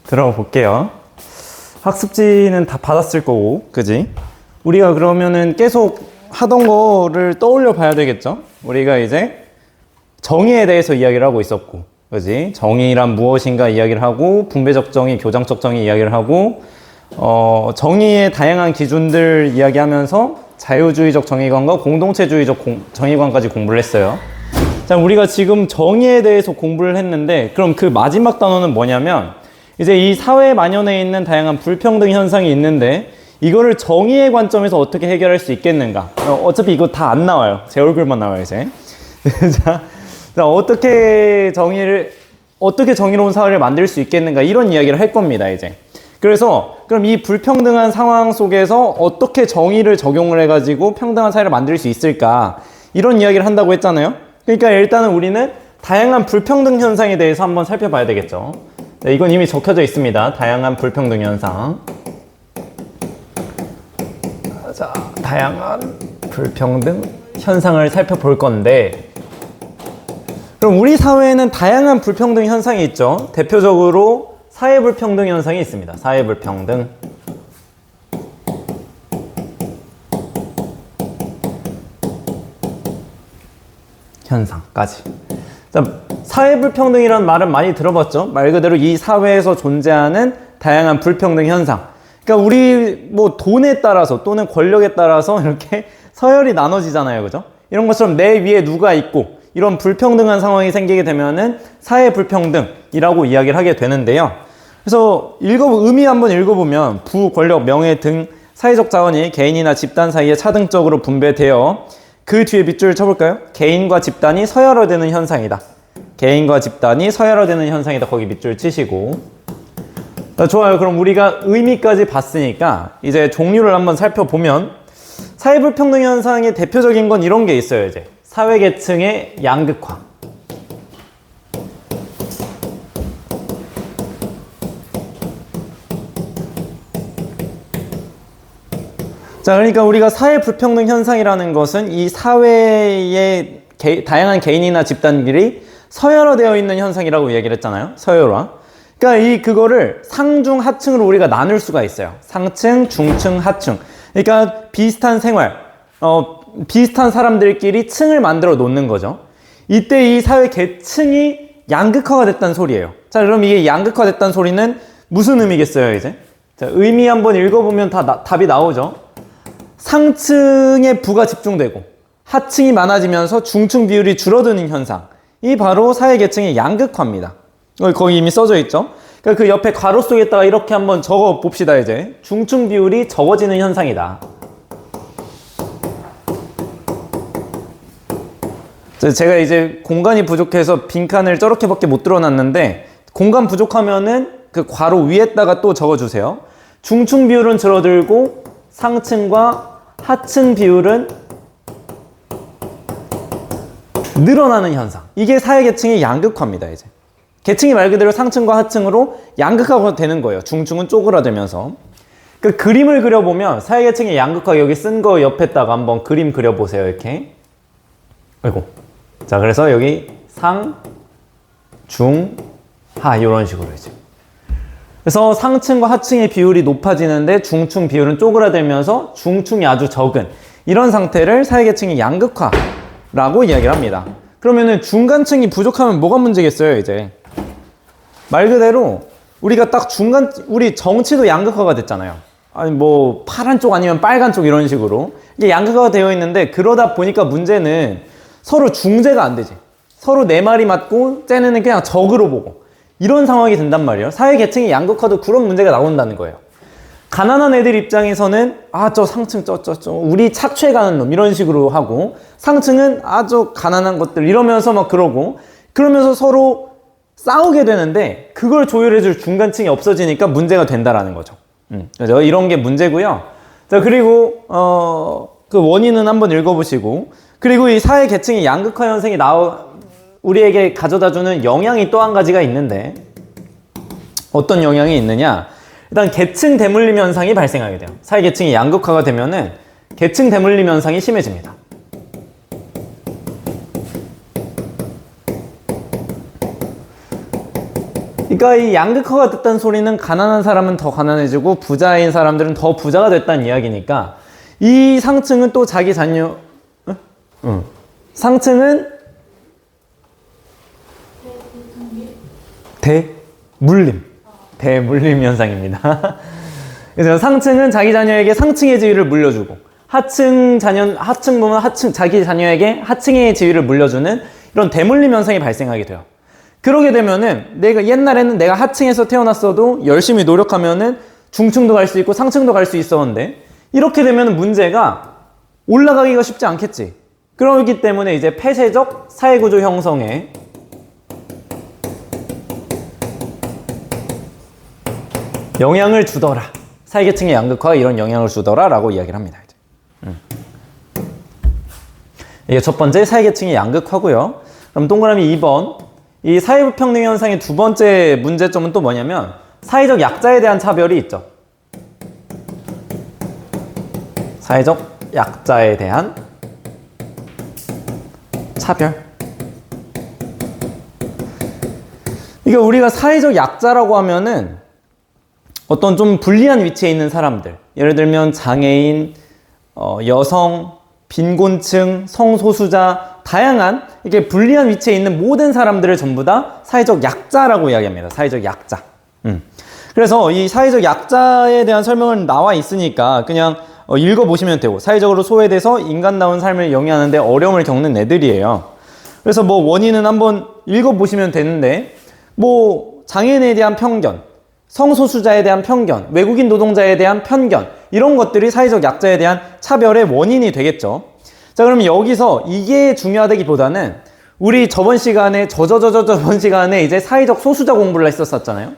들어볼게요. 학습지는 다 받았을 거고, 그지? 우리가 그러면은 계속 하던 거를 떠올려 봐야 되겠죠? 우리가 이제 정의에 대해서 이야기를 하고 있었고, 그지? 정의란 무엇인가 이야기를 하고, 분배적 정의, 교장적 정의 이야기를 하고, 정의의 다양한 기준들 이야기하면서 자유주의적 정의관과 공동체주의적 정의관까지 공부를 했어요. 자, 우리가 지금 정의에 대해서 공부를 했는데, 그럼 그 마지막 단어는 뭐냐면, 이제 이 사회에 만연해 있는 다양한 불평등 현상이 있는데, 이거를 정의의 관점에서 어떻게 해결할 수 있겠는가? 어차피 이거 다 안 나와요. 제 얼굴만 나와요, 이제. 자, 어떻게 정의로운 사회를 만들 수 있겠는가? 이런 이야기를 할 겁니다, 이제. 그래서, 그럼 이 불평등한 상황 속에서 어떻게 정의를 적용을 해가지고 평등한 사회를 만들 수 있을까? 이런 이야기를 한다고 했잖아요. 그러니까 일단은 우리는 다양한 불평등 현상에 대해서 한번 살펴봐야 되겠죠. 네, 이건 이미 적혀져 있습니다. 다양한 불평등 현상. 자, 다양한 불평등 현상을 살펴볼 건데, 그럼 우리 사회에는 다양한 불평등 현상이 있죠. 대표적으로 사회불평등 현상이 있습니다. 사회불평등. 현상까지. 자, 사회불평등이라는 말은 많이 들어봤죠. 말 그대로 이 사회에서 존재하는 다양한 불평등 현상. 그러니까 우리 뭐 돈에 따라서 또는 권력에 따라서 이렇게 서열이 나눠지잖아요. 그죠? 이런 것처럼 내 위에 누가 있고 이런 불평등한 상황이 생기게 되면은 사회불평등이라고 이야기를 하게 되는데요. 그래서 의미 한번 읽어보면 부, 권력, 명예 등 사회적 자원이 개인이나 집단 사이에 차등적으로 분배되어 그 뒤에 밑줄을 쳐볼까요? 개인과 집단이 서열화되는 현상이다. 개인과 집단이 서열화되는 현상이다. 거기 밑줄 치시고. 자, 좋아요. 그럼 우리가 의미까지 봤으니까 이제 종류를 한번 살펴보면 사회불평등 현상의 대표적인 건 이런 게 있어요. 이제 사회계층의 양극화. 자, 그러니까 우리가 사회불평등 현상이라는 것은 이 사회의 다양한 개인이나 집단들이 서열화되어 있는 현상이라고 얘기를 했잖아요. 서열화. 그러니까 그거를 상중 하층으로 우리가 나눌 수가 있어요. 상층, 중층, 하층. 그러니까 비슷한 생활, 비슷한 사람들끼리 층을 만들어 놓는 거죠. 이때 이 사회 계층이 양극화가 됐다는 소리예요. 자, 그럼 이게 양극화됐다는 소리는 무슨 의미겠어요, 이제? 자, 의미 한번 읽어보면 답이 나오죠. 상층에 부가 집중되고 하층이 많아지면서 중층 비율이 줄어드는 현상. 이 바로 사회계층의 양극화입니다. 거기 이미 써져 있죠. 그러니까 그 옆에 괄호 속에다가 이렇게 한번 적어 봅시다. 이제 중층 비율이 적어지는 현상이다. 제가 이제 공간이 부족해서 빈칸을 저렇게밖에 못 들어놨는데, 공간 부족하면은 그 괄호 위에다가 또 적어주세요. 중층 비율은 줄어들고 상층과 하층 비율은 늘어나는 현상. 이게 사회계층의 양극화입니다. 이제 계층이 말 그대로 상층과 하층으로 양극화가 되는 거예요. 중층은 쪼그라들면서. 그 그림을 그려보면 사회계층의 양극화, 여기 쓴 거 옆에다가 한번 그림 그려보세요. 이렇게. 아이고. 자, 그래서 여기 상, 중, 하 이런 식으로 이제. 그래서 상층과 하층의 비율이 높아지는데 중층 비율은 쪼그라들면서 중층이 아주 적은 이런 상태를 사회계층의 양극화라고 이야기를 합니다. 그러면은 중간층이 부족하면 뭐가 문제겠어요, 이제? 말 그대로 우리가 딱 우리 정치도 양극화가 됐잖아요. 아니 뭐 파란 쪽 아니면 빨간 쪽 이런 식으로 이게 양극화가 되어 있는데, 그러다 보니까 문제는 서로 중재가 안 되지. 서로 내 말이 맞고 쟤네는 그냥 적으로 보고 이런 상황이 된단 말이에요. 사회계층의 양극화도 그런 문제가 나온다는 거예요. 가난한 애들 입장에서는 저 상층 저 우리 착취해가는 놈 이런 식으로 하고, 상층은 저 가난한 것들 이러면서 막 그러면서 서로 싸우게 되는데, 그걸 조율해줄 중간층이 없어지니까 문제가 된다라는 거죠. 그죠? 이런 게 문제고요. 자, 그리고 그 원인은 한번 읽어보시고, 그리고 이 사회계층의 양극화 현상이 우리에게 가져다주는 영향이 또 한 가지가 있는데, 어떤 영향이 있느냐? 일단 계층 대물림 현상이 발생하게 돼요. 사회계층이 양극화가 되면은 계층 대물림 현상이 심해집니다. 그러니까 이 양극화가 됐다는 소리는 가난한 사람은 더 가난해지고 부자인 사람들은 더 부자가 됐다는 이야기니까 이 상층은 또 자기 자녀 상층은 대물림 현상입니다. 그래서 상층은 자기 자녀에게 상층의 지위를 물려주고 하층 보면 자기 자녀에게 하층의 지위를 물려주는 이런 대물림 현상이 발생하게 돼요. 그러게 되면은 옛날에는 내가 하층에서 태어났어도 열심히 노력하면은 중층도 갈 수 있고 상층도 갈 수 있었는데 이렇게 되면 문제가 올라가기가 쉽지 않겠지. 그러기 때문에 이제 폐쇄적 사회구조 형성에 영향을 주더라. 사회계층의 양극화가 이런 영향을 주더라 라고 이야기를 합니다. 이게 첫 번째 사회계층의 양극화고요. 그럼 동그라미 2번 이 사회불평등 현상의 두 번째 문제점은 또 뭐냐면 사회적 약자에 대한 차별이 있죠. 사회적 약자에 대한 차별. 이게 우리가 사회적 약자라고 하면은 어떤 좀 불리한 위치에 있는 사람들, 예를 들면 장애인, 여성, 빈곤층, 성소수자, 다양한 이렇게 불리한 위치에 있는 모든 사람들을 전부 다 사회적 약자라고 이야기합니다. 사회적 약자. 그래서 이 사회적 약자에 대한 설명은 나와 있으니까 그냥 읽어보시면 되고, 사회적으로 소외돼서 인간다운 삶을 영위하는데 어려움을 겪는 애들이에요. 그래서 뭐 원인은 한번 읽어보시면 되는데, 뭐 장애인에 대한 편견, 성소수자에 대한 편견, 외국인 노동자에 대한 편견, 이런 것들이 사회적 약자에 대한 차별의 원인이 되겠죠. 자, 그럼 여기서 이게 중요하다기보다는 우리 저번 시간에 이제 사회적 소수자 공부를 했었잖아요.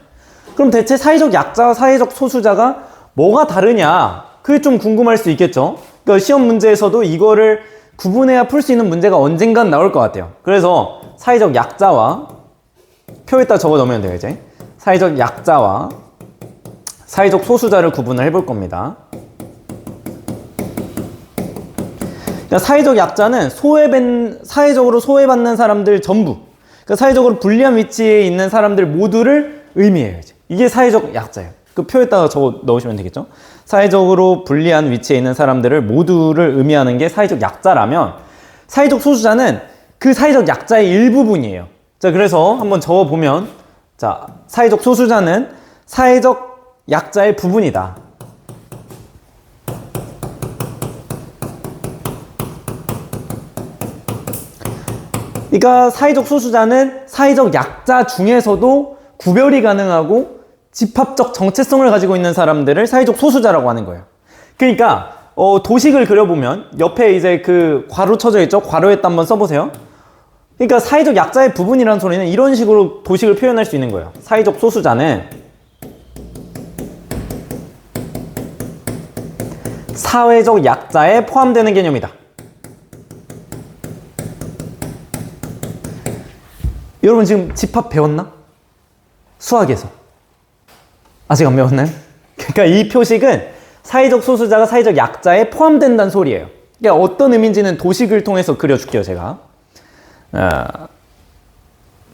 그럼 대체 사회적 약자와 사회적 소수자가 뭐가 다르냐? 그게 좀 궁금할 수 있겠죠. 그러니까 시험 문제에서도 이거를 구분해야 풀 수 있는 문제가 언젠간 나올 것 같아요. 그래서 사회적 약자와 표에다 적어 놓으면 돼요, 이제. 사회적 약자와 사회적 소수자를 구분을 해볼 겁니다. 그러니까 사회적 약자는 사회적으로 소외받는 사람들 전부, 그러니까 사회적으로 불리한 위치에 있는 사람들 모두를 의미해요. 이게 사회적 약자예요. 그 표에다가 적어 넣으시면 되겠죠. 사회적으로 불리한 위치에 있는 사람들을 모두를 의미하는 게 사회적 약자라면, 사회적 소수자는 그 사회적 약자의 일부분이에요. 자, 그래서 한번 적어보면, 자, 사회적 소수자는 사회적 약자의 부분이다. 그러니까 사회적 소수자는 사회적 약자 중에서도 구별이 가능하고 집합적 정체성을 가지고 있는 사람들을 사회적 소수자라고 하는 거예요. 그러니까 도식을 그려보면 옆에 이제 그 괄호 쳐져 있죠? 괄호에다 한번 써보세요. 그러니까 사회적 약자의 부분이라는 소리는 이런 식으로 도식을 표현할 수 있는 거예요. 사회적 소수자는 사회적 약자에 포함되는 개념이다. 여러분 지금 집합 배웠나? 수학에서. 아직 안 배웠나요? 그러니까 이 표식은 사회적 소수자가 사회적 약자에 포함된다는 소리예요. 그러니까 어떤 의미인지는 도식을 통해서 그려줄게요, 제가.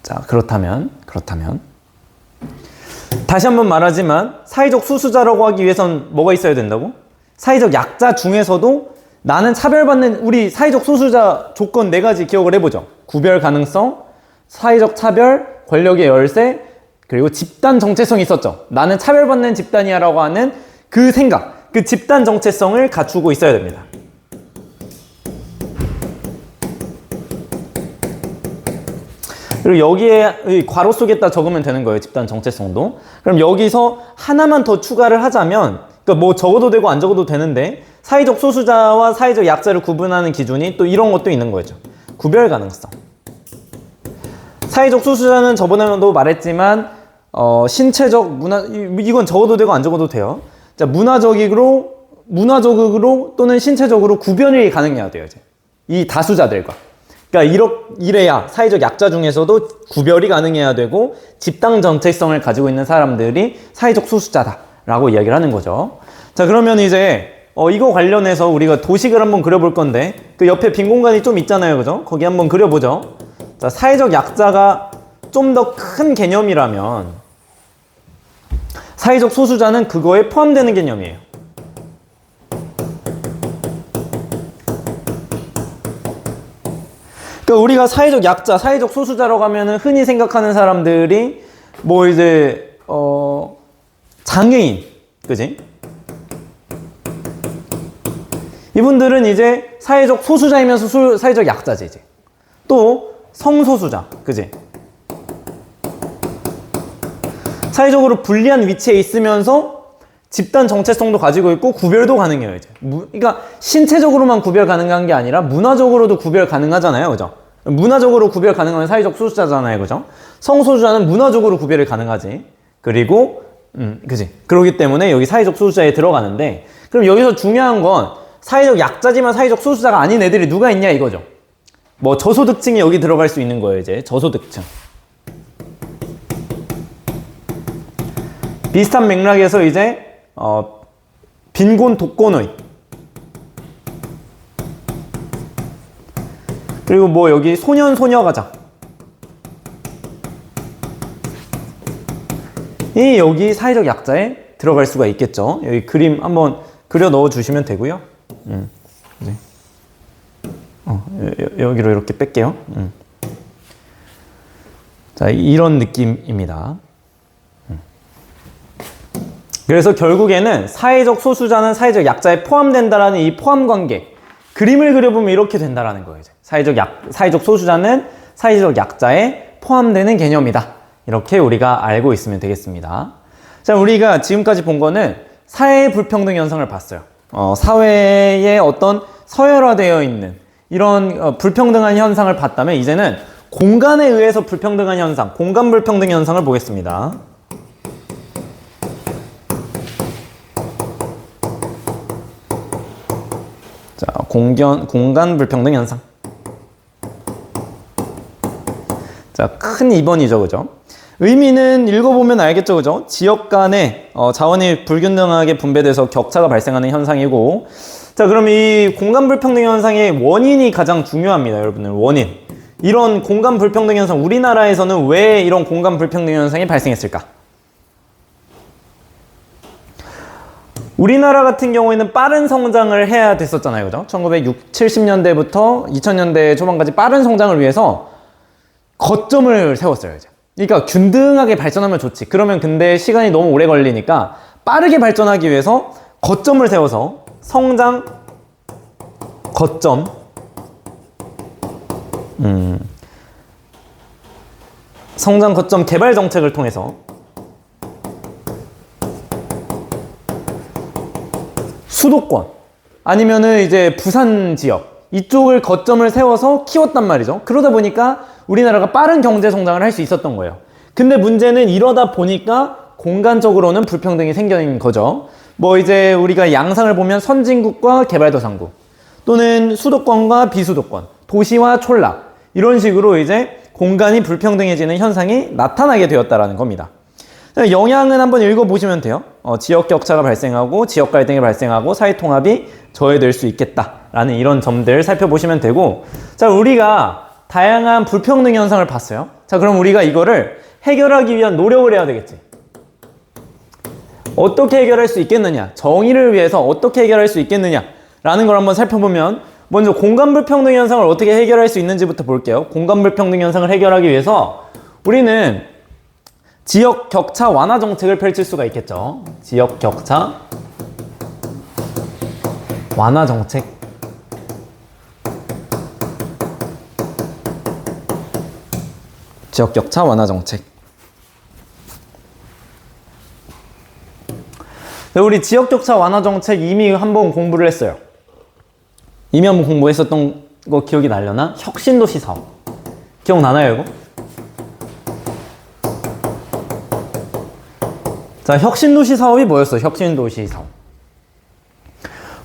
자, 그렇다면 다시 한번 말하지만 사회적 소수자라고 하기 위해선 뭐가 있어야 된다고? 사회적 약자 중에서도 나는 차별받는, 우리 사회적 소수자 조건 4가지 기억을 해보죠. 구별 가능성, 사회적 차별, 권력의 열세, 그리고 집단 정체성이 있었죠. 나는 차별받는 집단이야 라고 하는 그 생각, 그 집단 정체성을 갖추고 있어야 됩니다. 그리고 여기에 괄호 속에다 적으면 되는 거예요. 집단 정체성도. 그럼 여기서 하나만 더 추가를 하자면, 그러니까 뭐 적어도 되고 안 적어도 되는데, 사회적 소수자와 사회적 약자를 구분하는 기준이 또 이런 것도 있는 거죠. 구별 가능성. 사회적 소수자는 저번에도 말했지만 신체적, 이건 적어도 되고 안 적어도 돼요. 자, 문화적으로 또는 신체적으로 구별이 가능해야 돼요. 이제. 이 다수자들과. 그러니까 이래야 사회적 약자 중에서도 구별이 가능해야 되고 집단 정체성을 가지고 있는 사람들이 사회적 소수자다라고 이야기를 하는 거죠. 자, 그러면 이제 이거 관련해서 우리가 도식을 한번 그려볼 건데, 그 옆에 빈 공간이 좀 있잖아요, 그죠? 거기 한번 그려보죠. 자, 사회적 약자가 좀 더 큰 개념이라면 사회적 소수자는 그거에 포함되는 개념이에요. 그러니까 우리가 사회적 약자, 사회적 소수자라고 하면은 흔히 생각하는 사람들이 뭐 이제 장애인, 그지? 이분들은 이제 사회적 소수자이면서 사회적 약자지, 이제. 또 성소수자, 그지? 사회적으로 불리한 위치에 있으면서 집단 정체성도 가지고 있고 구별도 가능해요, 이제. 그러니까 신체적으로만 구별 가능한 게 아니라 문화적으로도 구별 가능하잖아요, 그죠? 문화적으로 구별 가능한 사회적 소수자잖아요, 그죠? 성소수자는 문화적으로 구별이 가능하지. 그리고 그지? 그렇기 때문에 여기 사회적 소수자에 들어가는데, 그럼 여기서 중요한 건 사회적 약자지만 사회적 소수자가 아닌 애들이 누가 있냐 이거죠. 뭐 저소득층이 여기 들어갈 수 있는 거예요, 이제. 저소득층. 비슷한 맥락에서 이제 빈곤 독거노인, 그리고 뭐 여기 소년 소녀가장, 이 여기 사회적 약자에 들어갈 수가 있겠죠. 여기 그림 한번 그려 넣어 주시면 되고요. 네. 여기로 이렇게 뺄게요. 자, 이런 느낌입니다. 그래서 결국에는 사회적 소수자는 사회적 약자에 포함된다라는 이 포함 관계, 그림을 그려보면 이렇게 된다라는 거예요. 이제. 사회적 소수자는 사회적 약자에 포함되는 개념이다. 이렇게 우리가 알고 있으면 되겠습니다. 자, 우리가 지금까지 본 거는 사회 불평등 현상을 봤어요. 사회에 어떤 서열화되어 있는 이런 불평등한 현상을 봤다면, 이제는 공간에 의해서 불평등한 현상, 공간 불평등 현상을 보겠습니다. 자, 공간 불평등 현상. 자, 큰 2번이죠, 그죠? 의미는 읽어보면 알겠죠, 그죠? 지역 간에 자원이 불균등하게 분배돼서 격차가 발생하는 현상이고, 자, 그럼 이 공간 불평등 현상의 원인이 가장 중요합니다, 여러분들. 원인. 이런 공간 불평등 현상, 우리나라에서는 왜 이런 공간 불평등 현상이 발생했을까? 우리나라 같은 경우에는 빠른 성장을 해야 됐었잖아요, 그죠? 1970년대부터 2000년대 초반까지 빠른 성장을 위해서 거점을 세웠어요, 이제. 그러니까 균등하게 발전하면 좋지. 그러면 근데 시간이 너무 오래 걸리니까 빠르게 발전하기 위해서 거점을 세워서 성장 거점, 성장 거점 개발 정책을 통해서 수도권 아니면은 이제 부산 지역 이쪽을 거점을 세워서 키웠단 말이죠. 그러다 보니까 우리나라가 빠른 경제 성장을 할 수 있었던 거예요. 근데 문제는 이러다 보니까 공간적으로는 불평등이 생기는 거죠. 뭐 이제 우리가 양상을 보면 선진국과 개발도상국, 또는 수도권과 비수도권, 도시와 촌락, 이런 식으로 이제 공간이 불평등해지는 현상이 나타나게 되었다라는 겁니다. 영향은 한번 읽어보시면 돼요. 지역 격차가 발생하고 지역 갈등이 발생하고 사회 통합이 저해될 수 있겠다라는 이런 점들 살펴보시면 되고, 자, 우리가 다양한 불평등 현상을 봤어요. 자, 그럼 우리가 이거를 해결하기 위한 노력을 해야 되겠지. 어떻게 해결할 수 있겠느냐, 정의를 위해서 어떻게 해결할 수 있겠느냐라는 걸 한번 살펴보면, 먼저 공간 불평등 현상을 어떻게 해결할 수 있는지부터 볼게요. 공간 불평등 현상을 해결하기 위해서 우리는 지역 격차 완화 정책을 펼칠 수가 있겠죠. 지역 격차 완화 정책. 지역 격차 완화 정책. 우리 지역 격차 완화 정책 이미 한번 공부를 했어요. 이미 한번 공부했었던 거 기억이 나려나? 혁신도시 사업. 기억나나요, 이거? 자, 혁신도시 사업이 뭐였어? 혁신도시 사업.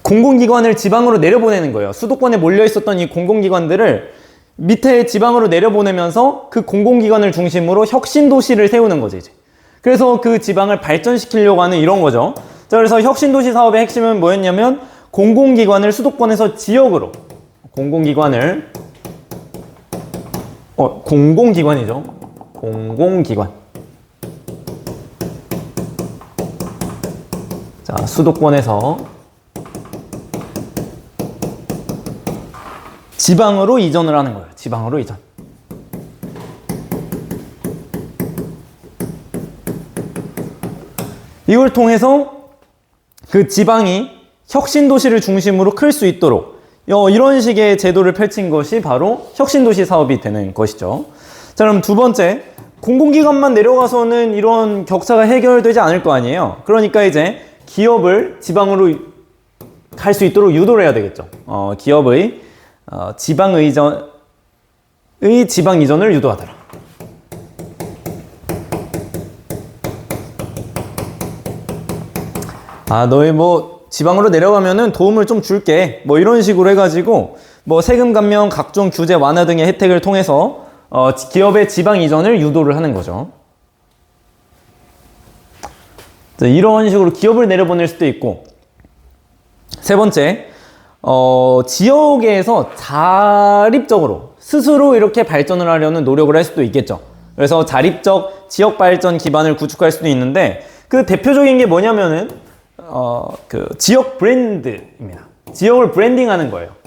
공공기관을 지방으로 내려보내는 거예요. 수도권에 몰려있었던 이 공공기관들을 밑에 지방으로 내려보내면서 그 공공기관을 중심으로 혁신도시를 세우는 거지, 이제. 그래서 그 지방을 발전시키려고 하는 이런 거죠. 자, 그래서 혁신도시 사업의 핵심은 뭐였냐면, 공공기관을 수도권에서 지역으로, 공공기관을, 공공기관이죠. 공공기관. 자, 수도권에서 지방으로 이전을 하는 거예요. 지방으로 이전. 이걸 통해서 그 지방이 혁신도시를 중심으로 클 수 있도록 이런 식의 제도를 펼친 것이 바로 혁신도시 사업이 되는 것이죠. 자, 그럼 두 번째, 공공기관만 내려가서는 이런 격차가 해결되지 않을 거 아니에요. 그러니까 이제 기업을 지방으로 갈 수 있도록 유도를 해야 되겠죠. 기업의 지방 이전을 유도하더라. 너희 지방으로 내려가면은 도움을 좀 줄게. 이런 식으로 해가지고, 세금 감면, 각종 규제 완화 등의 혜택을 통해서, 기업의 지방 이전을 유도를 하는 거죠. 이런 식으로 기업을 내려보낼 수도 있고, 세 번째, 지역에서 자립적으로, 스스로 이렇게 발전을 하려는 노력을 할 수도 있겠죠. 그래서 자립적 지역 발전 기반을 구축할 수도 있는데, 그 대표적인 게 뭐냐면은, 그 지역 브랜드입니다. 지역을 브랜딩하는 거예요.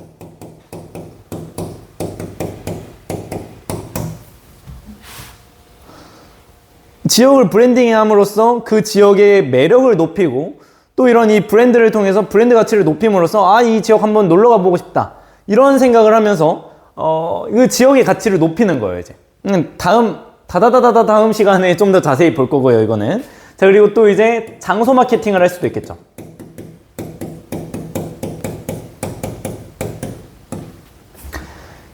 지역을 브랜딩함으로써 그 지역의 매력을 높이고 또 이런 이 브랜드를 통해서 브랜드 가치를 높임으로써 이 지역 한번 놀러 가보고 싶다. 이런 생각을 하면서 그 지역의 가치를 높이는 거예요, 이제. 다음 시간에 좀 더 자세히 볼 거고요, 이거는. 자, 그리고 또 이제 장소 마케팅을 할 수도 있겠죠.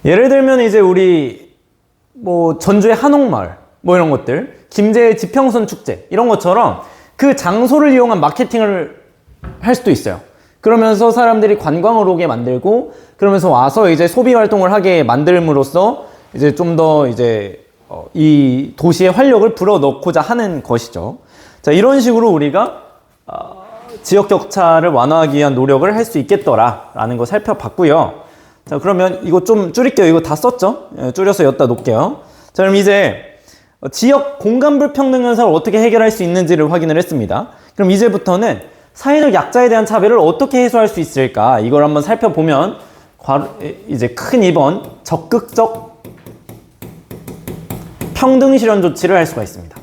예를 들면 이제 우리 전주의 한옥마을 이런 것들, 김제의 지평선 축제 이런 것처럼 그 장소를 이용한 마케팅을 할 수도 있어요. 그러면서 사람들이 관광을 오게 만들고 그러면서 와서 이제 소비 활동을 하게 만들므로써 이제 좀 더 이제 이 도시의 활력을 불어넣고자 하는 것이죠. 자, 이런 식으로 우리가 지역 격차를 완화하기 위한 노력을 할 수 있겠더라라는 거 살펴봤고요. 자, 그러면 이거 좀 줄일게요. 이거 다 썼죠? 줄여서 여기다 놓을게요. 자, 그럼 이제 지역 공간 불평등 현상을 어떻게 해결할 수 있는지를 확인을 했습니다. 그럼 이제부터는 사회적 약자에 대한 차별을 어떻게 해소할 수 있을까? 이걸 한번 살펴보면 이제 큰 2번 적극적 평등 실현 조치를 할 수가 있습니다.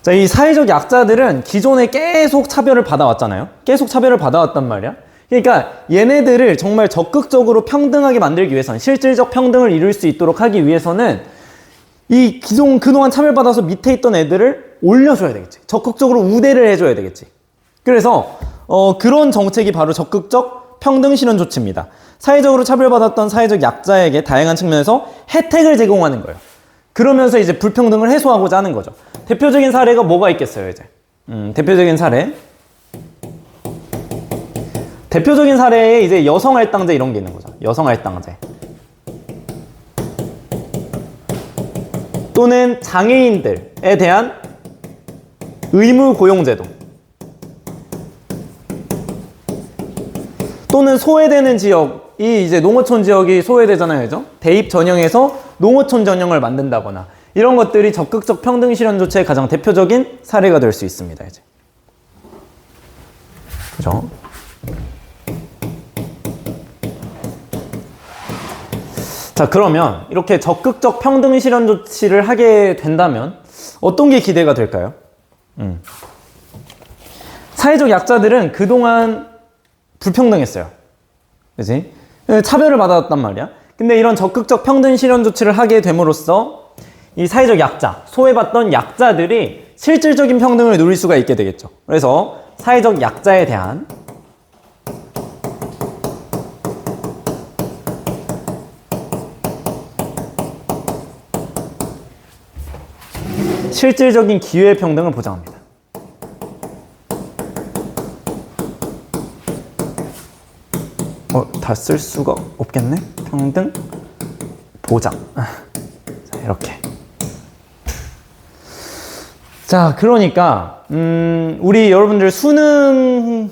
자, 이 사회적 약자들은 기존에 계속 차별을 받아왔잖아요. 계속 차별을 받아왔단 말이야. 그러니까 얘네들을 정말 적극적으로 평등하게 만들기 위해서는, 실질적 평등을 이룰 수 있도록 하기 위해서는 이 그동안 차별받아서 밑에 있던 애들을 올려줘야 되겠지. 적극적으로 우대를 해줘야 되겠지. 그래서 그런 정책이 바로 적극적 평등 실현 조치입니다. 사회적으로 차별받았던 사회적 약자에게 다양한 측면에서 혜택을 제공하는 거예요. 그러면서 이제 불평등을 해소하고자 하는 거죠. 대표적인 사례가 뭐가 있겠어요, 이제. 대표적인 사례에 이제 여성 할당제 이런 게 있는 거죠. 여성 할당제. 또는 장애인들에 대한 의무 고용제도. 또는 소외되는 지역이 이제 농어촌 지역이 소외되잖아요, 그죠? 대입 전형에서 농어촌 전형을 만든다거나 이런 것들이 적극적 평등 실현 조치의 가장 대표적인 사례가 될 수 있습니다, 이제. 그죠? 자, 그러면 이렇게 적극적 평등 실현 조치를 하게 된다면 어떤 게 기대가 될까요? 사회적 약자들은 그동안 불평등했어요. 그치? 차별을 받아왔단 말이야. 근데 이런 적극적 평등 실현 조치를 하게 됨으로써 이 사회적 약자, 소외받던 약자들이 실질적인 평등을 누릴 수가 있게 되겠죠. 그래서 사회적 약자에 대한 실질적인 기회 평등을 보장합니다. 다 쓸 수가 없겠네? 평등 보장. 자, 이렇게. 자, 그러니까 우리 여러분들 수능을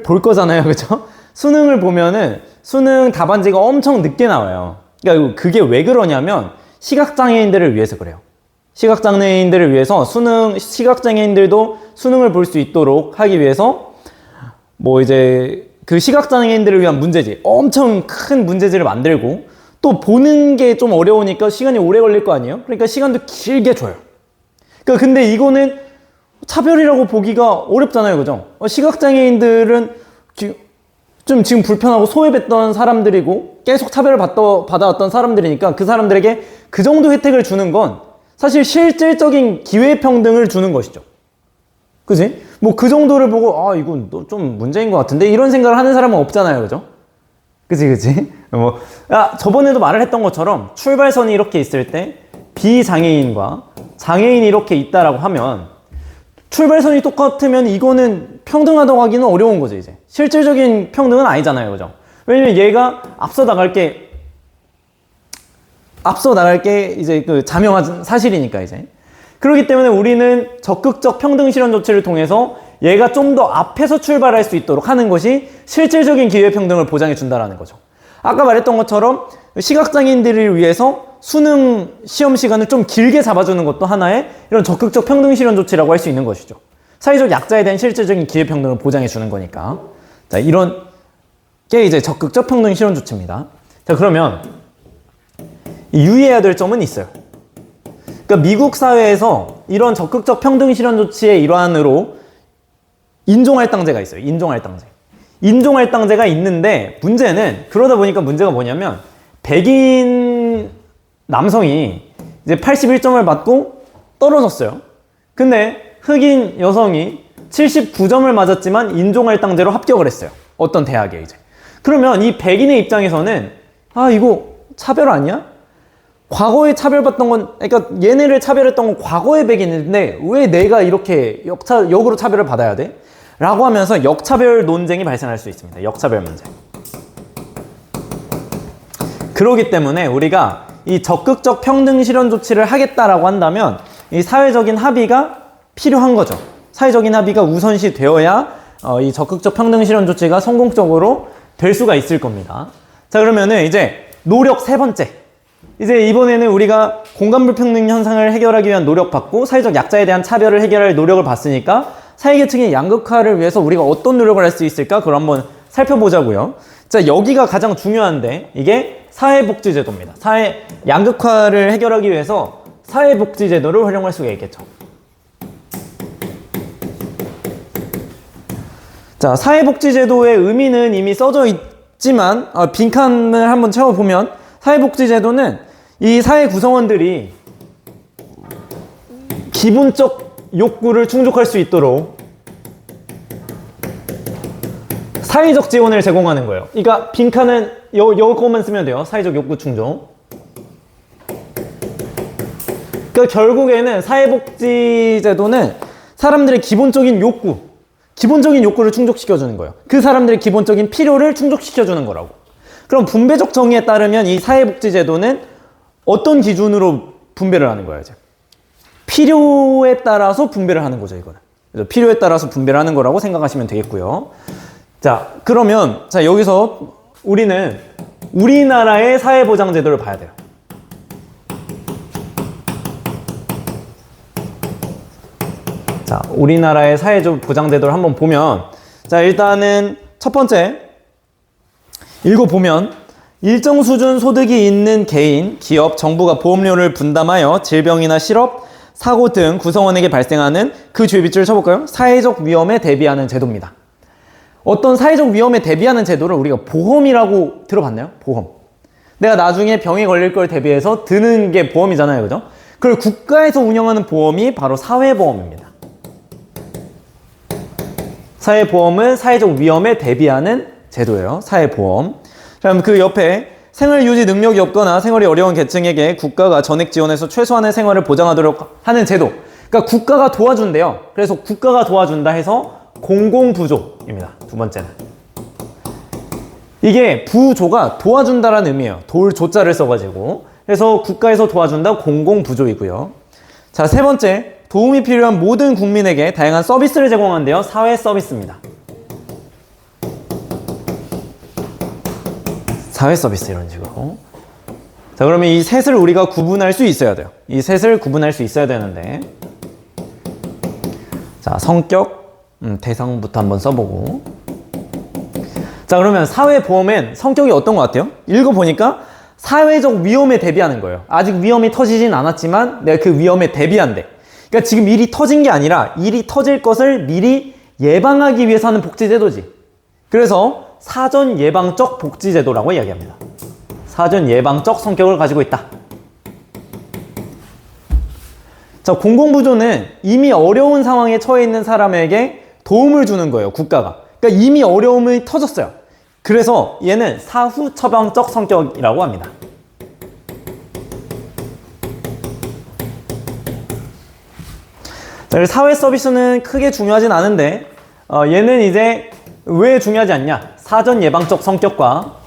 볼 거잖아요, 그죠? 수능을 보면은 수능 답안지가 엄청 늦게 나와요. 그러니까 그게 왜 그러냐면 시각장애인들을 위해서 그래요. 시각장애인들을 위해서 시각장애인들도 수능을 볼 수 있도록 하기 위해서 뭐 이제 그 시각장애인들을 위한 문제집, 엄청 큰 문제집을 만들고 또 보는 게 좀 어려우니까 시간이 오래 걸릴 거 아니에요? 그러니까 시간도 길게 줘요. 그러니까 근데 이거는 차별이라고 보기가 어렵잖아요. 그죠? 시각장애인들은 좀 지금 불편하고 소외됐던 사람들이고 계속 차별을 받아왔던 사람들이니까 그 사람들에게 그 정도 혜택을 주는 건 사실 실질적인 기회평등을 주는 것이죠. 그지? 뭐 그 정도를 보고 아 이건 좀 문제인 것 같은데 이런 생각을 하는 사람은 없잖아요. 그죠? 그지? 뭐 저번에도 말을 했던 것처럼 출발선이 이렇게 있을 때 비장애인과 장애인이 이렇게 있다라고 하면 출발선이 똑같으면 이거는 평등하다고 하기는 어려운 거죠. 이제 실질적인 평등은 아니잖아요. 그죠? 왜냐면 얘가 앞서 나갈 게 이제 그 자명한 사실이니까 이제. 그렇기 때문에 우리는 적극적 평등 실현 조치를 통해서 얘가 좀 더 앞에서 출발할 수 있도록 하는 것이 실질적인 기회 평등을 보장해 준다라는 거죠. 아까 말했던 것처럼 시각장애인들을 위해서 수능 시험 시간을 좀 길게 잡아주는 것도 하나의 이런 적극적 평등 실현 조치라고 할 수 있는 것이죠. 사회적 약자에 대한 실질적인 기회 평등을 보장해 주는 거니까. 자, 이런 게 이제 적극적 평등 실현 조치입니다. 자, 그러면 유의해야 될 점은 있어요. 그러니까 미국 사회에서 이런 적극적 평등 실현 조치의 일환으로 인종할당제가 있어요. 인종할당제가 있는데 문제는 그러다 보니까 문제가 뭐냐면 백인 남성이 이제 81점을 받고 떨어졌어요. 근데 흑인 여성이 79점을 맞았지만 인종할당제로 합격을 했어요. 어떤 대학에 이제. 그러면 이 백인의 입장에서는 아 이거 차별 아니야? 과거에 차별받던 건, 그러니까 얘네를 차별했던 건 과거의 백인인데 왜 내가 이렇게 역으로 차별을 받아야 돼? 라고 하면서 역차별 논쟁이 발생할 수 있습니다. 역차별 문제. 그렇기 때문에 우리가 이 적극적 평등 실현 조치를 하겠다라고 한다면 이 사회적인 합의가 필요한 거죠. 사회적인 합의가 우선시 되어야 이 적극적 평등 실현 조치가 성공적으로 될 수가 있을 겁니다. 자, 그러면은 이제 노력 세 번째. 이제 이번에는 우리가 공간 불평등 현상을 해결하기 위한 노력받고 사회적 약자에 대한 차별을 해결할 노력을 봤으니까 사회계층의 양극화를 위해서 우리가 어떤 노력을 할 수 있을까? 그걸 한번 살펴보자고요. 자, 여기가 가장 중요한데 이게 사회복지제도입니다. 양극화를 해결하기 위해서 사회복지제도를 활용할 수가 있겠죠. 자, 사회복지제도의 의미는 이미 써져 있지만 빈칸을 한번 채워보면 사회복지제도는 이 사회 구성원들이 기본적 욕구를 충족할 수 있도록 사회적 지원을 제공하는 거예요. 그러니까 빈칸은 요거만 쓰면 돼요. 사회적 욕구 충족. 그러니까 결국에는 사회복지제도는 사람들의 기본적인 욕구를 충족시켜주는 거예요. 그 사람들의 기본적인 필요를 충족시켜주는 거라고. 그럼 분배적 정의에 따르면 이 사회복지제도는 어떤 기준으로 분배를 하는 거예요, 이제? 필요에 따라서 분배를 하는 거죠, 이거는. 그래서 필요에 따라서 분배를 하는 거라고 생각하시면 되겠고요. 자, 그러면, 자, 여기서 우리는 우리나라의 사회보장제도를 봐야 돼요. 자, 우리나라의 사회보장제도를 한번 보면, 자, 일단은 첫 번째, 읽어보면, 일정 수준 소득이 있는 개인, 기업, 정부가 보험료를 분담하여 질병이나 실업, 사고 등 구성원에게 발생하는 그 주요 빗줄을 쳐볼까요? 사회적 위험에 대비하는 제도입니다. 어떤 사회적 위험에 대비하는 제도를 우리가 보험이라고 들어봤나요? 보험. 내가 나중에 병에 걸릴 걸 대비해서 드는 게 보험이잖아요. 그죠? 그걸 국가에서 운영하는 보험이 바로 사회보험입니다. 사회보험은 사회적 위험에 대비하는 제도예요. 사회보험. 그럼 그 옆에 생활 유지 능력이 없거나 생활이 어려운 계층에게 국가가 전액 지원해서 최소한의 생활을 보장하도록 하는 제도. 그러니까 국가가 도와준대요. 그래서 국가가 도와준다 해서 공공부조입니다. 두 번째는. 이게 부조가 도와준다라는 의미예요. 돌 조자를 써가지고. 그래서 국가에서 도와준다 공공부조이고요. 자, 세 번째. 도움이 필요한 모든 국민에게 다양한 서비스를 제공한대요. 사회 서비스입니다. 사회 서비스 이런 식으로. 자, 그러면 이 셋을 우리가 구분할 수 있어야 돼요. 이 셋을 구분할 수 있어야 되는데, 자, 성격, 대상부터 한번 써보고. 자, 그러면 사회보험엔 성격이 어떤 것 같아요? 읽어보니까 사회적 위험에 대비하는 거예요. 아직 위험이 터지진 않았지만 내가 그 위험에 대비한대. 그러니까 지금 일이 터진 게 아니라 일이 터질 것을 미리 예방하기 위해서 하는 복지제도지. 그래서 사전 예방적 복지제도라고 이야기합니다. 사전 예방적 성격을 가지고 있다. 자, 공공부조는 이미 어려운 상황에 처해 있는 사람에게 도움을 주는 거예요, 국가가. 그러니까 이미 어려움이 터졌어요. 그래서 얘는 사후 처방적 성격이라고 합니다. 자, 사회 서비스는 크게 중요하진 않은데, 얘는 이제 왜 중요하지 않냐? 사전 예방적 성격과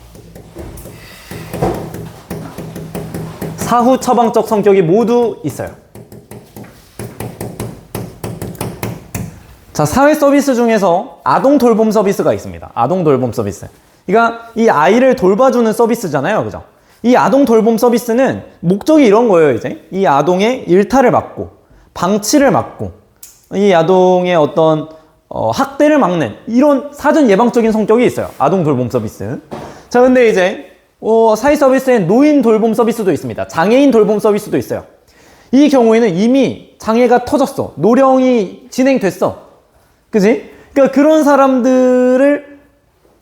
사후 처방적 성격이 모두 있어요. 자, 사회 서비스 중에서 아동 돌봄 서비스가 있습니다. 아동 돌봄 서비스. 그러니까 이 아이를 돌봐주는 서비스잖아요. 그죠? 이 아동 돌봄 서비스는 목적이 이런 거예요, 이제. 이 아동의 일탈을 막고, 방치를 막고, 이 아동의 어떤, 학대를 막는 이런 사전 예방적인 성격이 있어요. 아동 돌봄 서비스. 자, 근데 이제, 사회 서비스엔 노인 돌봄 서비스도 있습니다. 장애인 돌봄 서비스도 있어요. 이 경우에는 이미 장애가 터졌어. 노령이 진행됐어. 그지? 그러니까 그런 사람들을,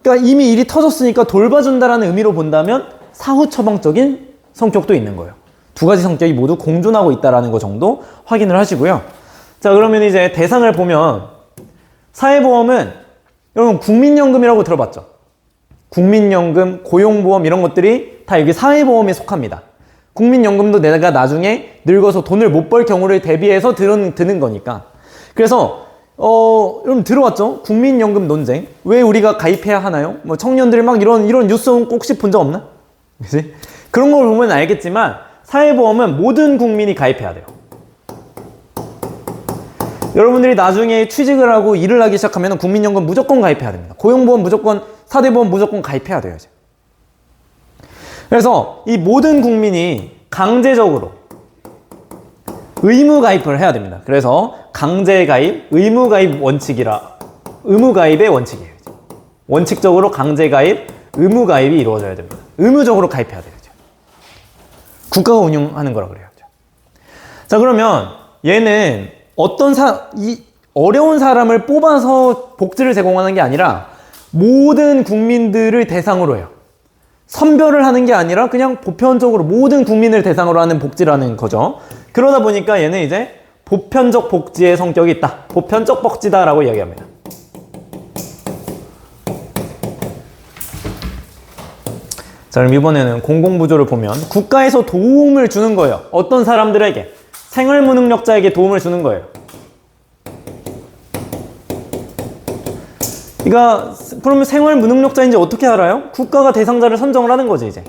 그러니까 이미 일이 터졌으니까 돌봐준다라는 의미로 본다면 사후 처방적인 성격도 있는 거예요. 두 가지 성격이 모두 공존하고 있다라는 거 정도 확인을 하시고요. 자, 그러면 이제 대상을 보면 사회보험은 여러분 국민연금이라고 들어봤죠? 국민연금, 고용보험 이런 것들이 다 여기 사회보험에 속합니다. 국민연금도 내가 나중에 늙어서 돈을 못 벌 경우를 대비해서 드는 거니까. 그래서 여러분 들어왔죠? 국민연금 논쟁. 왜 우리가 가입해야 하나요? 뭐 청년들이 막 이런 뉴스 혹시 본 적 없나? 그치? 그런 걸 보면 알겠지만 사회보험은 모든 국민이 가입해야 돼요. 여러분들이 나중에 취직을 하고 일을 하기 시작하면 국민연금 무조건 가입해야 됩니다. 고용보험 무조건, 4대보험 무조건 가입해야 돼요, 이제. 그래서 이 모든 국민이 강제적으로 의무 가입을 해야 됩니다. 그래서 강제 가입, 의무 가입 의무 가입의 원칙이에요. 이제. 원칙적으로 강제 가입, 의무 가입이 이루어져야 됩니다. 의무적으로 가입해야 돼요. 이제. 국가가 운영하는 거라 그래요. 이제. 자, 그러면 얘는 이 어려운 사람을 뽑아서 복지를 제공하는 게 아니라 모든 국민들을 대상으로 해요. 선별을 하는 게 아니라 그냥 보편적으로 모든 국민을 대상으로 하는 복지라는 거죠. 그러다 보니까 얘는 이제 보편적 복지의 성격이 있다. 보편적 복지다라고 이야기합니다. 자, 그럼 이번에는 공공부조를 보면 국가에서 도움을 주는 거예요. 어떤 사람들에게? 생활무능력자에게 도움을 주는 거예요. 그러니까 그러면 생활무능력자인지 어떻게 알아요? 국가가 대상자를 선정을 하는 거지, 이제.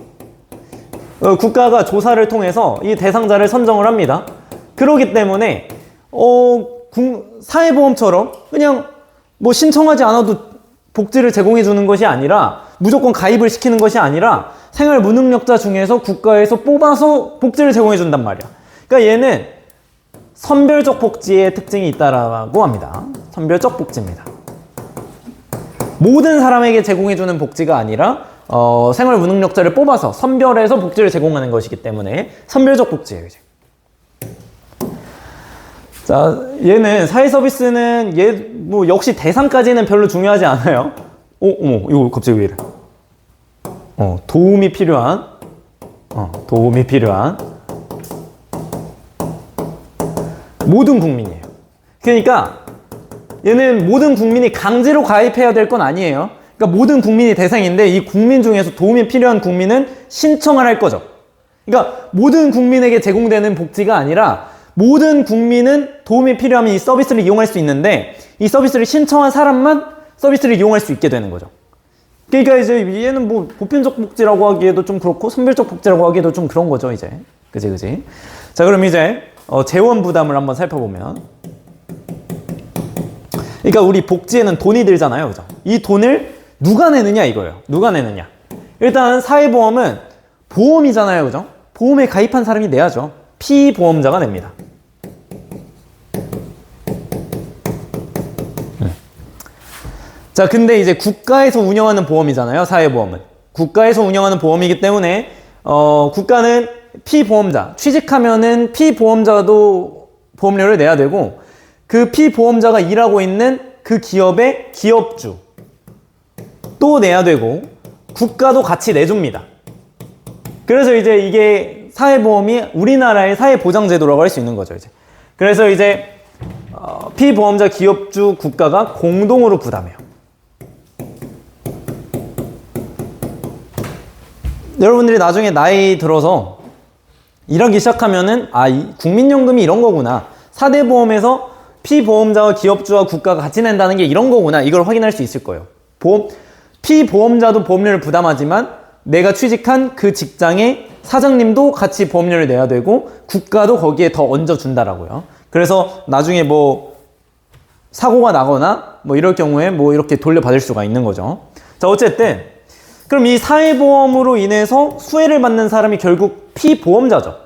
국가가 조사를 통해서 이 대상자를 선정을 합니다. 그러기 때문에 사회보험처럼 그냥 뭐 신청하지 않아도 복지를 제공해 주는 것이 아니라 무조건 가입을 시키는 것이 아니라 생활무능력자 중에서 국가에서 뽑아서 복지를 제공해 준단 말이야. 그러니까 얘는 선별적 복지의 특징이 있다라고 합니다. 선별적 복지입니다. 모든 사람에게 제공해주는 복지가 아니라 생활무능력자를 뽑아서 선별해서 복지를 제공하는 것이기 때문에 선별적 복지예요. 이제. 자, 얘는 사회서비스는 뭐 역시 대상까지는 별로 중요하지 않아요. 어머, 이거 갑자기 왜 이래? 도움이 필요한 모든 국민이에요. 그러니까 얘는 모든 국민이 강제로 가입해야 될 건 아니에요. 그러니까 모든 국민이 대상인데 이 국민 중에서 도움이 필요한 국민은 신청을 할 거죠. 그러니까 모든 국민에게 제공되는 복지가 아니라 모든 국민은 도움이 필요하면 이 서비스를 이용할 수 있는데 이 서비스를 신청한 사람만 서비스를 이용할 수 있게 되는 거죠. 그러니까 이제 얘는 뭐 보편적 복지라고 하기에도 좀 그렇고 선별적 복지라고 하기에도 좀 그런 거죠, 이제. 그지? 자, 그럼 이제 재원 부담을 한번 살펴보면, 그러니까 우리 복지에는 돈이 들잖아요, 그죠? 이 돈을 누가 내느냐 이거예요. 누가 내느냐. 일단 사회보험은 보험이잖아요, 그죠? 보험에 가입한 사람이 내야죠. 피보험자가 냅니다. 자, 근데 이제 국가에서 운영하는 보험이잖아요. 사회보험은. 국가에서 운영하는 보험이기 때문에 국가는 피보험자, 취직하면은 피보험자도 보험료를 내야 되고 그 피보험자가 일하고 있는 그 기업의 기업주 또 내야 되고 국가도 같이 내줍니다. 그래서 이제 이게 사회보험이 우리나라의 사회보장제도라고 할 수 있는 거죠. 이제. 그래서 이제 피보험자, 기업주, 국가가 공동으로 부담해요. 여러분들이 나중에 나이 들어서 일하기 시작하면은 이 국민연금이 이런 거구나. 4대 보험에서 피보험자와 기업주와 국가가 같이 낸다는 게 이런 거구나. 이걸 확인할 수 있을 거예요. 피보험자도 보험료를 부담하지만 내가 취직한 그 직장의 사장님도 같이 보험료를 내야 되고 국가도 거기에 더 얹어준다라고요. 그래서 나중에 뭐 사고가 나거나 뭐 이럴 경우에 뭐 이렇게 돌려받을 수가 있는 거죠. 자, 어쨌든 그럼 이 사회보험으로 인해서 수혜를 받는 사람이 결국 피보험자죠.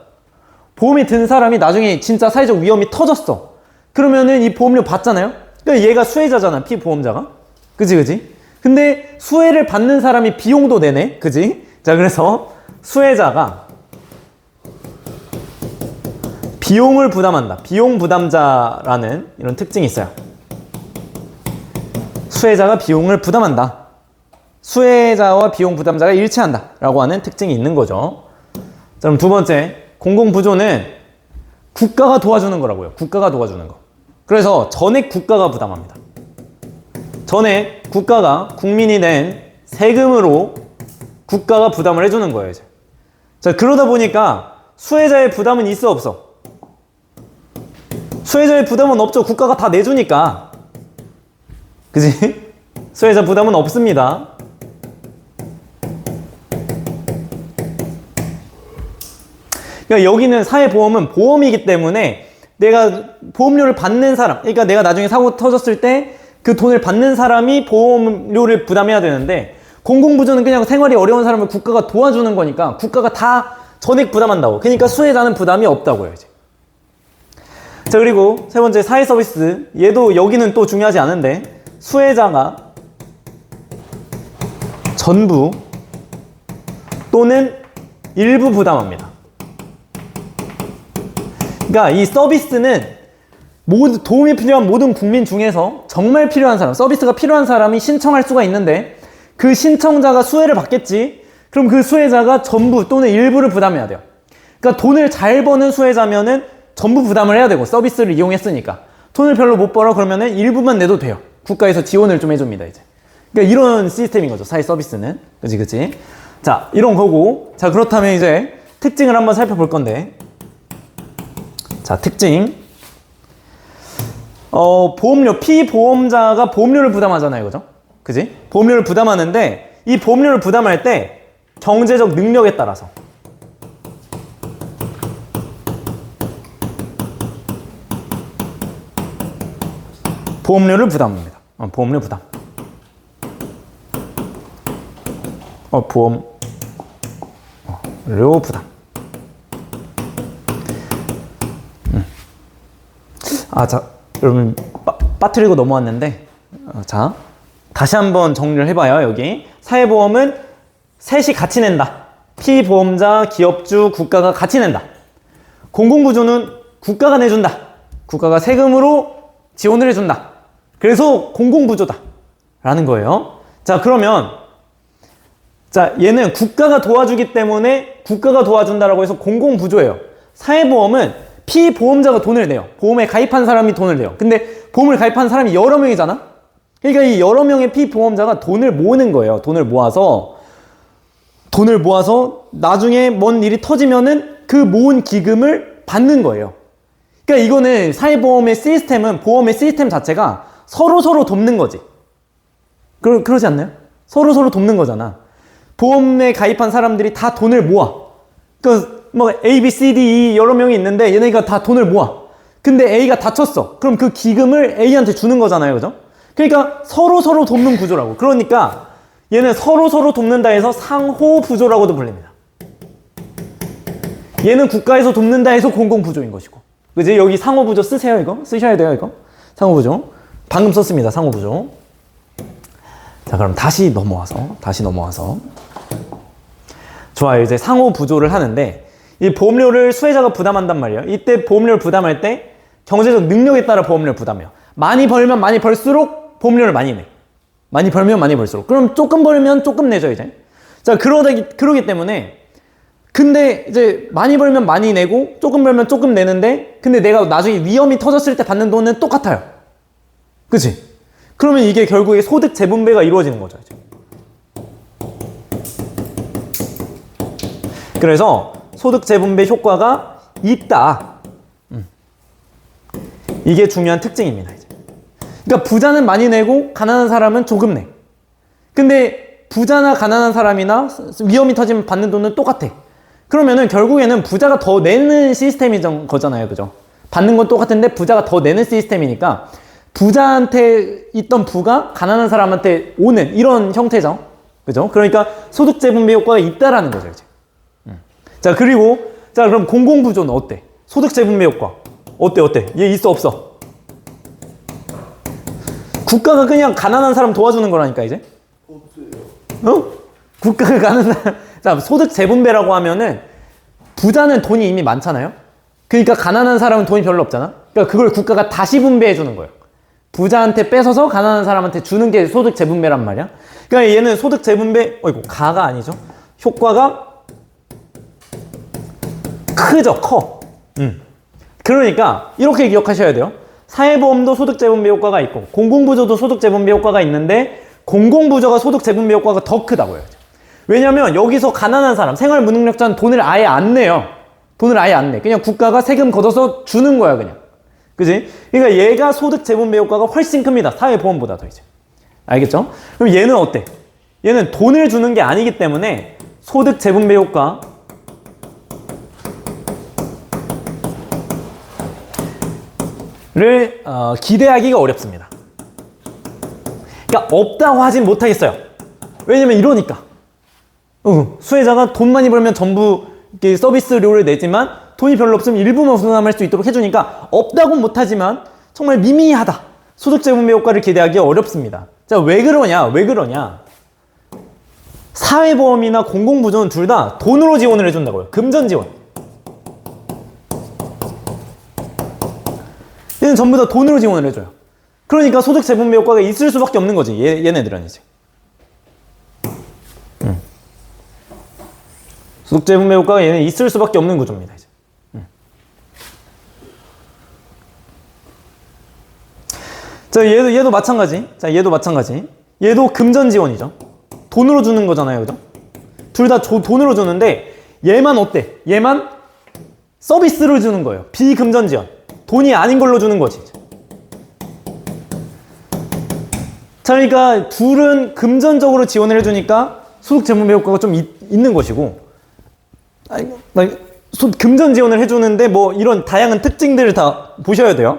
보험이 든 사람이 나중에 진짜 사회적 위험이 터졌어. 그러면은 이 보험료 받잖아요? 그러니까 얘가 수혜자잖아, 피보험자가. 그지? 근데 수혜를 받는 사람이 비용도 내네. 그지? 자, 그래서 수혜자가 비용을 부담한다. 비용 부담자라는 이런 특징이 있어요. 수혜자가 비용을 부담한다. 수혜자와 비용 부담자가 일치한다 라고 하는 특징이 있는 거죠. 자, 그럼 두 번째, 공공부조는 국가가 도와주는 거라고요. 국가가 도와주는 거. 그래서 전액 국가가 부담합니다. 전액 국가가 국민이 낸 세금으로 국가가 부담을 해주는 거예요. 이제. 자, 그러다 보니까 수혜자의 부담은 있어 없어? 수혜자의 부담은 없죠. 국가가 다 내주니까. 그지? 수혜자 부담은 없습니다. 그러니까 여기는 사회보험은 보험이기 때문에 내가 보험료를 받는 사람, 그러니까 내가 나중에 사고 터졌을 때 그 돈을 받는 사람이 보험료를 부담해야 되는데 공공부조는 그냥 생활이 어려운 사람을 국가가 도와주는 거니까 국가가 다 전액 부담한다고. 그러니까 수혜자는 부담이 없다고요. 이제. 자, 그리고 세 번째, 사회서비스. 얘도 여기는 또 중요하지 않은데 수혜자가 전부 또는 일부 부담합니다. 그러니까 이 서비스는 도움이 필요한 모든 국민 중에서 정말 필요한 사람, 서비스가 필요한 사람이 신청할 수가 있는데 그 신청자가 수혜를 받겠지? 그럼 그 수혜자가 전부 또는 일부를 부담해야 돼요. 그러니까 돈을 잘 버는 수혜자면은 전부 부담을 해야 되고 서비스를 이용했으니까. 돈을 별로 못 벌어 그러면은 일부만 내도 돼요. 국가에서 지원을 좀 해줍니다, 이제. 그러니까 이런 시스템인 거죠, 사회 서비스는. 그치? 자, 이런 거고. 자, 그렇다면 이제 특징을 한번 살펴볼 건데. 자, 특징. 보험료, 피보험자가 보험료를 부담하잖아요. 그죠? 그지? 보험료를 부담하는데 이 보험료를 부담할 때 경제적 능력에 따라서 보험료를 부담합니다. 보험료 부담. 보험료 부담. 자, 여러분 빠뜨리고 넘어왔는데 자, 다시 한번 정리를 해봐요. 여기 사회보험은 셋이 같이 낸다. 피보험자, 기업주, 국가가 같이 낸다. 공공부조는 국가가 내준다. 국가가 세금으로 지원을 해준다. 그래서 공공부조다 라는 거예요. 자, 그러면 자, 얘는 국가가 도와주기 때문에 국가가 도와준다라고 해서 공공부조예요. 사회보험은 피보험자가 돈을 내요. 보험에 가입한 사람이 돈을 내요. 근데 보험을 가입한 사람이 여러 명이잖아? 그러니까 이 여러 명의 피보험자가 돈을 모으는 거예요. 돈을 모아서 나중에 뭔 일이 터지면은 그 모은 기금을 받는 거예요. 그러니까 이거는 사회보험의 시스템은, 보험의 시스템 자체가 서로 돕는 거지. 그러지 않나요? 서로 돕는 거잖아. 보험에 가입한 사람들이 다 돈을 모아. 그러니까 뭐 A, B, C, D, E 여러 명이 있는데 얘네가 다 돈을 모아. 근데 A가 다쳤어. 그럼 그 기금을 A한테 주는 거잖아요. 그죠? 그러니까 서로 돕는 구조라고. 그러니까 얘는 서로 돕는다 해서 상호부조라고도 불립니다. 얘는 국가에서 돕는다 해서 공공부조인 것이고. 그지? 여기 상호부조 쓰세요, 이거? 쓰셔야 돼요, 이거? 상호부조. 방금 썼습니다, 상호부조. 자, 그럼 다시 넘어와서. 좋아요. 이제 상호부조를 하는데, 이 보험료를 수혜자가 부담한단 말이에요. 이때 보험료를 부담할 때 경제적 능력에 따라 보험료를 부담해요. 많이 벌면 많이 벌수록 보험료를 많이 내. 많이 벌면 많이 벌수록. 그럼 조금 벌면 조금 내죠, 이제. 자, 그러기 때문에 근데 이제 많이 벌면 많이 내고 조금 벌면 조금 내는데 근데 내가 나중에 위험이 터졌을 때 받는 돈은 똑같아요. 그치? 그러면 이게 결국에 소득 재분배가 이루어지는 거죠, 이제. 그래서 소득 재분배 효과가 있다. 이게 중요한 특징입니다, 이제. 그러니까 부자는 많이 내고 가난한 사람은 조금 내. 근데 부자나 가난한 사람이나 위험이 터지면 받는 돈은 똑같아. 그러면은 결국에는 부자가 더 내는 시스템인 거잖아요, 그죠? 받는 건 똑같은데 부자가 더 내는 시스템이니까 부자한테 있던 부가 가난한 사람한테 오는 이런 형태죠, 그죠? 그러니까 소득 재분배 효과가 있다라는 거죠, 이제. 자, 그리고 자, 그럼 공공부조는 어때? 소득 재분배 효과 어때? 얘 있어 없어? 국가가 그냥 가난한 사람 도와주는 거라니까, 이제. 없어요. 국가가 가난한 사람. 자, 소득 재분배라고 하면은 부자는 돈이 이미 많잖아요. 그러니까 가난한 사람은 돈이 별로 없잖아. 그러니까 그걸 국가가 다시 분배해 주는 거예요. 부자한테 뺏어서 가난한 사람한테 주는 게 소득 재분배란 말이야. 그러니까 얘는 소득 재분배, 가가 아니죠. 효과가 크죠, 커. 그러니까 이렇게 기억하셔야 돼요. 사회보험도 소득 재분배 효과가 있고 공공부조도 소득 재분배 효과가 있는데 공공부조가 소득 재분배 효과가 더 크다고요. 왜냐면 여기서 가난한 사람, 생활 무능력자는 돈을 아예 안 내요. 돈을 아예 안 내. 그냥 국가가 세금 걷어서 주는 거야, 그냥. 그지? 그러니까 얘가 소득 재분배 효과가 훨씬 큽니다. 사회보험보다도, 이제. 알겠죠? 그럼 얘는 어때? 얘는 돈을 주는 게 아니기 때문에 소득 재분배 효과를 기대하기가 어렵습니다. 그러니까 없다고 하진 못하겠어요. 왜냐면 이러니까. 수혜자가 돈 많이 벌면 전부 서비스료를 내지만 돈이 별로 없으면 일부만 부담할 수 있도록 해주니까 없다고는 못하지만 정말 미미하다. 소득 재분배 효과를 기대하기 어렵습니다. 자, 왜 그러냐? 사회보험이나 공공부조는 둘 다 돈으로 지원을 해준다고요. 금전 지원. 얘는 전부 다 돈으로 지원을 해줘요. 그러니까 소득 재분배 효과가 있을 수밖에 없는 거지. 얘네들은 이제. 소득 재분배 효과가 얘는 있을 수밖에 없는 구조입니다, 이제. 자, 얘도 마찬가지. 얘도 금전 지원이죠. 돈으로 주는 거잖아요, 그죠? 둘 다 돈으로 주는데 얘만 어때? 얘만 서비스를 주는 거예요. 비금전 지원. 돈이 아닌 걸로 주는 거지. 자, 그러니까 둘은 금전적으로 지원을 해주니까 소득 재분배 효과가 좀 있는 것이고, 금전 지원을 해주는데 뭐 이런 다양한 특징들을 다 보셔야 돼요.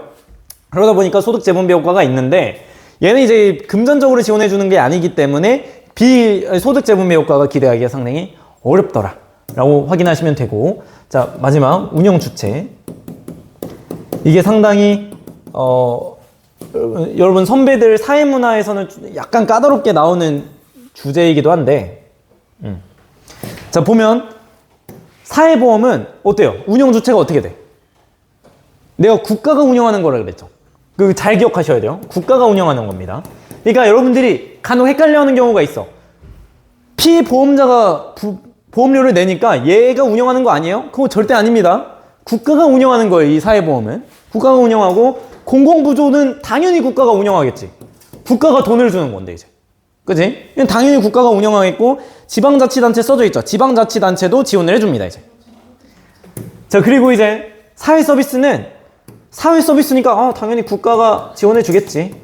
그러다 보니까 소득 재분배 효과가 있는데 얘는 이제 금전적으로 지원해주는 게 아니기 때문에 소득 재분배 효과가 기대하기가 상당히 어렵더라 라고 확인하시면 되고, 자, 마지막 운영 주체. 이게 상당히 여러분 선배들 사회문화에서는 약간 까다롭게 나오는 주제이기도 한데, 자, 보면 사회보험은 어때요? 운영 주체가 어떻게 돼? 내가 국가가 운영하는 거라 그랬죠. 그 잘 기억하셔야 돼요. 국가가 운영하는 겁니다. 그러니까 여러분들이 간혹 헷갈려하는 경우가 있어. 피보험자가 보험료를 내니까 얘가 운영하는 거 아니에요? 그거 절대 아닙니다. 국가가 운영하는 거예요, 이 사회보험은. 국가가 운영하고 공공부조는 당연히 국가가 운영하겠지. 국가가 돈을 주는 건데, 이제. 그치? 당연히 국가가 운영하겠고, 지방자치단체 써져 있죠. 지방자치단체도 지원을 해줍니다, 이제. 자, 그리고 이제 사회서비스니까 당연히 국가가 지원해 주겠지.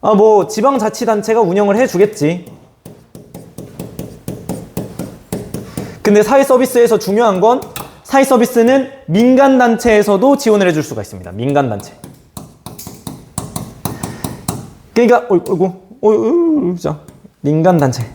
뭐 지방자치단체가 운영을 해 주겠지. 근데 사회서비스에서 중요한 건 사회서비스는 민간단체에서도 지원을 해줄 수가 있습니다. 민간단체. 그러니까 자, 민간단체.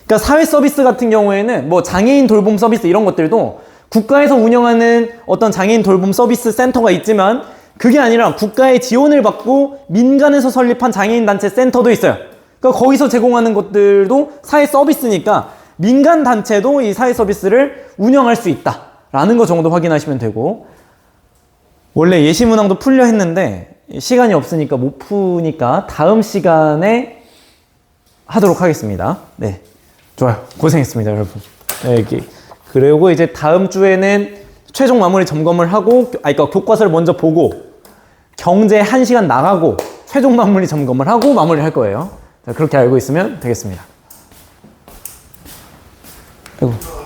그러니까 사회서비스 같은 경우에는 뭐 장애인 돌봄 서비스 이런 것들도 국가에서 운영하는 어떤 장애인 돌봄 서비스 센터가 있지만 그게 아니라 국가의 지원을 받고 민간에서 설립한 장애인 단체 센터도 있어요. 그러니까 거기서 제공하는 것들도 사회 서비스니까 민간 단체도 이 사회 서비스를 운영할 수 있다라는 거 정도 확인하시면 되고, 원래 예시 문항도 풀려 했는데 시간이 없으니까 못 푸니까 다음 시간에 하도록 하겠습니다. 네, 좋아요. 고생했습니다, 여러분. 네, 그리고 이제 다음 주에는 최종 마무리 점검을 하고, 그러니까 교과서를 먼저 보고 경제 1시간 나가고 최종 마무리 점검을 하고 마무리할 거예요. 자, 그렇게 알고 있으면 되겠습니다. 아이고.